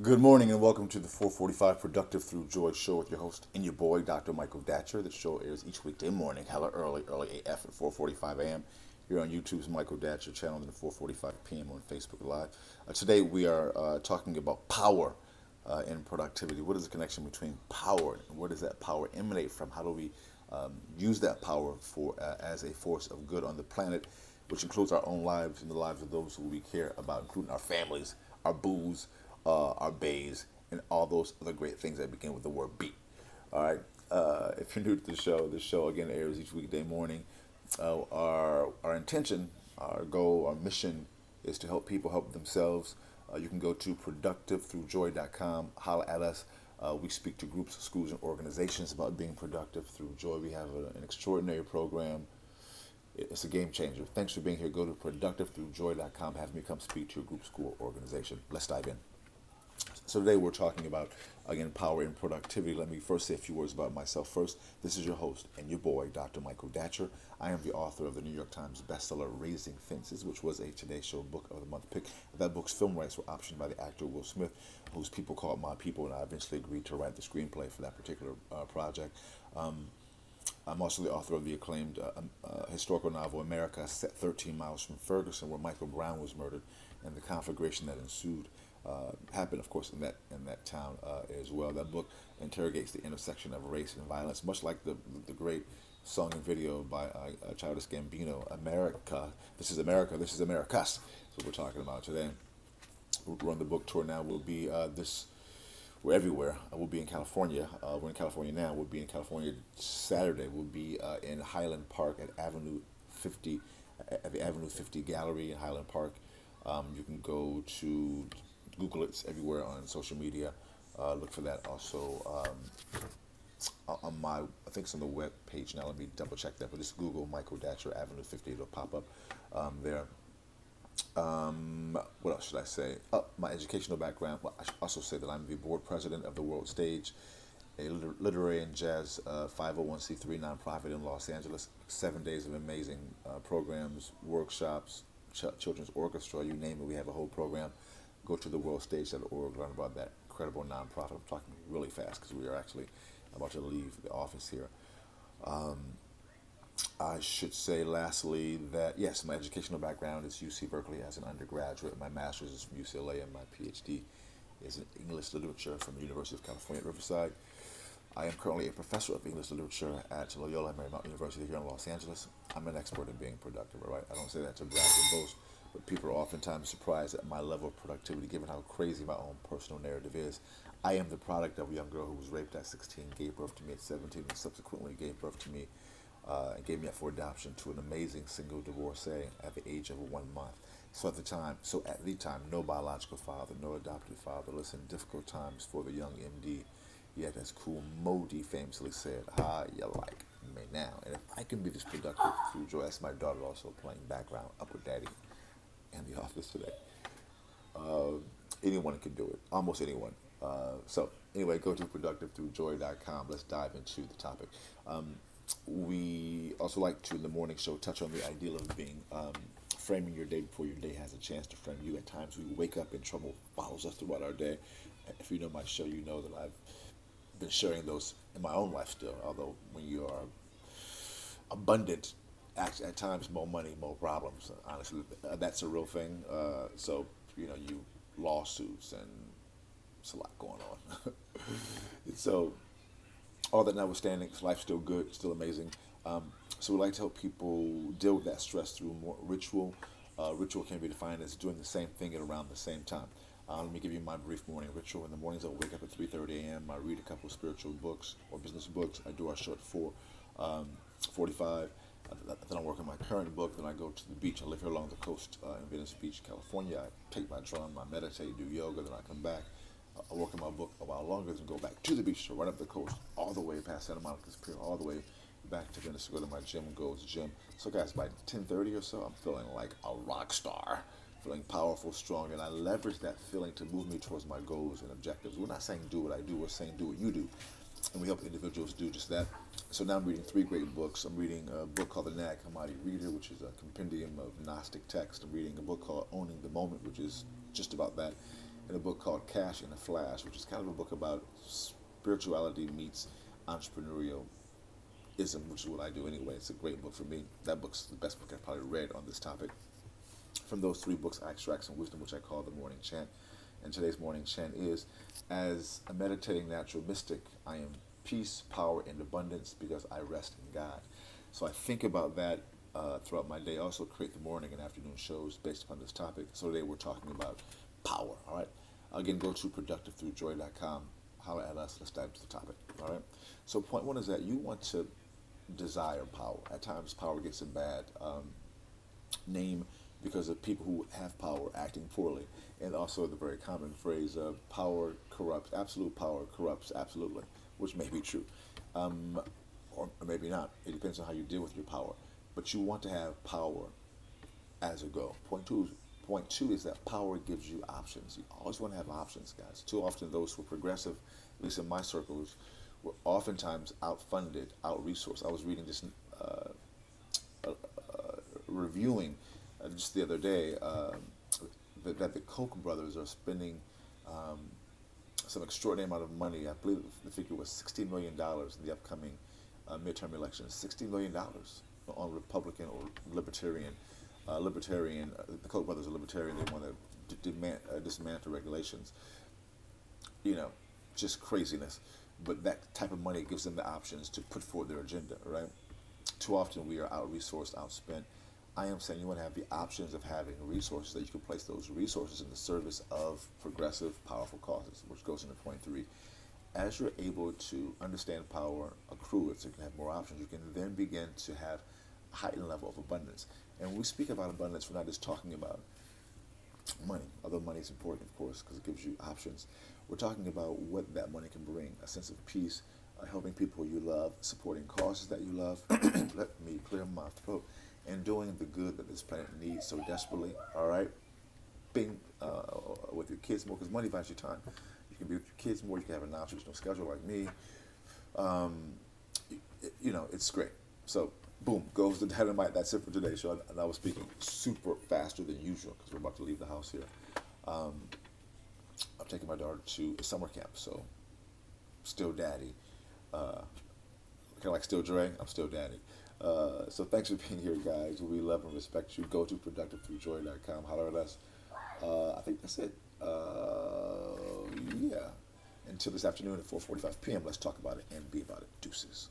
Good morning and welcome to the 445 Productive Through Joy show with your host and your boy, Dr. Michael Datcher. The show airs each weekday morning, hella early AF at 4:45 a.m. Here on YouTube's Michael Datcher channel and at 4:45 p.m. on Facebook Live. Today we are talking about power and productivity. What is the connection between power and where does that power emanate from? How do we use that power for as a force of good on the planet, which includes our own lives and the lives of those who we care about, including our families, our boos, our bays, and all those other great things that begin with the word B. All right. If you're new to the show again airs each weekday morning. Our intention, our goal, our mission is to help people help themselves. You can go to productivethroughjoy.com, holla at us. We speak to groups, schools, and organizations about being productive through joy. We have an extraordinary program. It's a game changer. Thanks for being here. Go to productivethroughjoy.com. Have me come speak to your group, school, or organization. Let's dive in. So today we're talking about, again, power and productivity. Let me first say a few words about myself first. This is your host and your boy, Dr. Michael Datcher. I am the author of the New York Times bestseller Raising Fences, which was a Today Show Book of the Month pick. That book's film rights were optioned by the actor Will Smith, whose people called my people, and I eventually agreed to write the screenplay for that particular project. I'm also the author of the acclaimed historical novel America, set 13 miles from Ferguson, where Michael Brown was murdered, and the conflagration that ensued happened, of course, in that town as well. That book interrogates the intersection of race and violence, much like the great song and video by Childish Gambino, "America, This Is America, This Is Americas." That's what we're talking about today. We're on the book tour now. We're everywhere. We'll be in California. We're in California now. We'll be in California Saturday. We'll be in Highland Park at Avenue 50, at the Avenue 50 Gallery in Highland Park. You can go to Google it. It's everywhere on social media. Look for that. Also, on my, I think it's on the web page now. Let me double check that. But just Google Michael Datcher Avenue 50. It'll pop up there. What else should I say? My educational background. Well, I should also say that I'm the board president of the World Stage, a literary and jazz 501c3 nonprofit in Los Angeles. 7 days of amazing programs, workshops, children's orchestra, you name it. We have a whole program. Go to theworldstage.org, learn about that incredible nonprofit. I'm talking really fast because we are actually about to leave the office here. I should say, lastly, that yes, my educational background is UC Berkeley as an undergraduate. My master's is from UCLA, and my PhD is in English literature from the University of California at Riverside. I am currently a professor of English literature at Loyola Marymount University here in Los Angeles. I'm an expert at being productive, all right? I don't say that to brag or boast, but people are oftentimes surprised at my level of productivity given how crazy my own personal narrative is. I am the product of a young girl who was raped at 16, gave birth to me at 17, and subsequently gave birth to me and gave me up for adoption to an amazing single divorcee at the age of 1 month. At the time, no biological father, no adopted father. Listen, difficult times for the young MD. Yet, as Cool Modi famously said, "How you like me now?" And if I can be this productive through joy, that's my daughter also playing background up with Daddy in the office today. Anyone can do it, almost anyone. So anyway, go to productivethroughjoy.com. Let's dive into the topic. We also like to, in the morning show, touch on the ideal of being framing your day before your day has a chance to frame you. At times we wake up and trouble follows us throughout our day. If you know my show, you know that I've been sharing those in my own life still. Although when you are abundant, at times more money, more problems. Honestly, that's a real thing. So you lawsuits and it's a lot going on. So all that notwithstanding, life's still good, still amazing. So we like to help people deal with that stress through more ritual. Ritual can be defined as doing the same thing at around the same time. Let me give you my brief morning ritual. In the mornings, I wake up at 3:30 a.m. I read a couple of spiritual books or business books. I do our show at 4:45. Then I work on my current book. Then I go to the beach. I live here along the coast in Venice Beach, California. I take my drum, I meditate, do yoga. Then I come back. I work on my book a while longer, then go back to the beach, so right up the coast, all the way past Santa Monica's Pier, all the way back to Venice to go to my gym, Gold's Gym. So guys, by 10:30 or so, I'm feeling like a rock star, feeling powerful, strong, and I leverage that feeling to move me towards my goals and objectives. We're not saying do what I do, we're saying do what you do. And we help individuals do just that. So now I'm reading three great books. I'm reading a book called The Nag Hammadi Reader, which is a compendium of Gnostic text. I'm reading a book called Owning the Moment, which is just about that. in a book called Cash in a Flash, which is kind of a book about spirituality meets entrepreneurial ism, which is what I do anyway. It's a great book for me. That book's the best book I've probably read on this topic. From those three books, I extract some wisdom, which I call the morning chant. And today's morning chant is, as a meditating natural mystic, I am peace, power, and abundance because I rest in God. So I think about that throughout my day. I also create the morning and afternoon shows based upon this topic. So today we're talking about power, all right? Again, go to productivethroughjoy.com. Holler at us. Let's dive into the topic, all right? So point one is that you want to desire power. At times, power gets a bad name because of people who have power acting poorly. And also the very common phrase of power corrupts, absolute power corrupts absolutely, which may be true. Or maybe not. It depends on how you deal with your power. But you want to have power as a goal. Point two is that power gives you options. You always want to have options, guys. Too often those who are progressive, at least in my circles, were oftentimes outfunded, out-resourced. I was reading this, reviewing just the other day that the Koch brothers are spending some extraordinary amount of money. I believe the figure was $60 million in the upcoming midterm elections. $60 million on Republican or Libertarian. The Koch brothers are Libertarian. They want to dismantle regulations. Just craziness. But that type of money gives them the options to put forward their agenda, right? Too often we are out-resourced, outspent. I am saying you want to have the options of having resources that you can place those resources in the service of progressive, powerful causes, which goes into point three. As you're able to understand power, accrue it, so you can have more options, you can then begin to have a heightened level of abundance. And when we speak about abundance, we're not just talking about money, although money is important, of course, because it gives you options. We're talking about what that money can bring, a sense of peace, helping people you love, supporting causes that you love, let me clear my throat, and doing the good that this planet needs so desperately, all right? Being with your kids more, because money buys you time. You can be with your kids more, you can have a non-traditional schedule like me. It's great. So, boom, goes the dynamite. That's it for today's show. And I was speaking super faster than usual because we're about to leave the house here. I'm taking my daughter to a summer camp, so still daddy. Kind of like still Dre, I'm still daddy. So thanks for being here, guys. We love and respect you. Go to productivethroughjoy.com. Holler at us. I think that's it. Yeah. Until this afternoon at 4:45 p.m., let's talk about it and be about it. Deuces.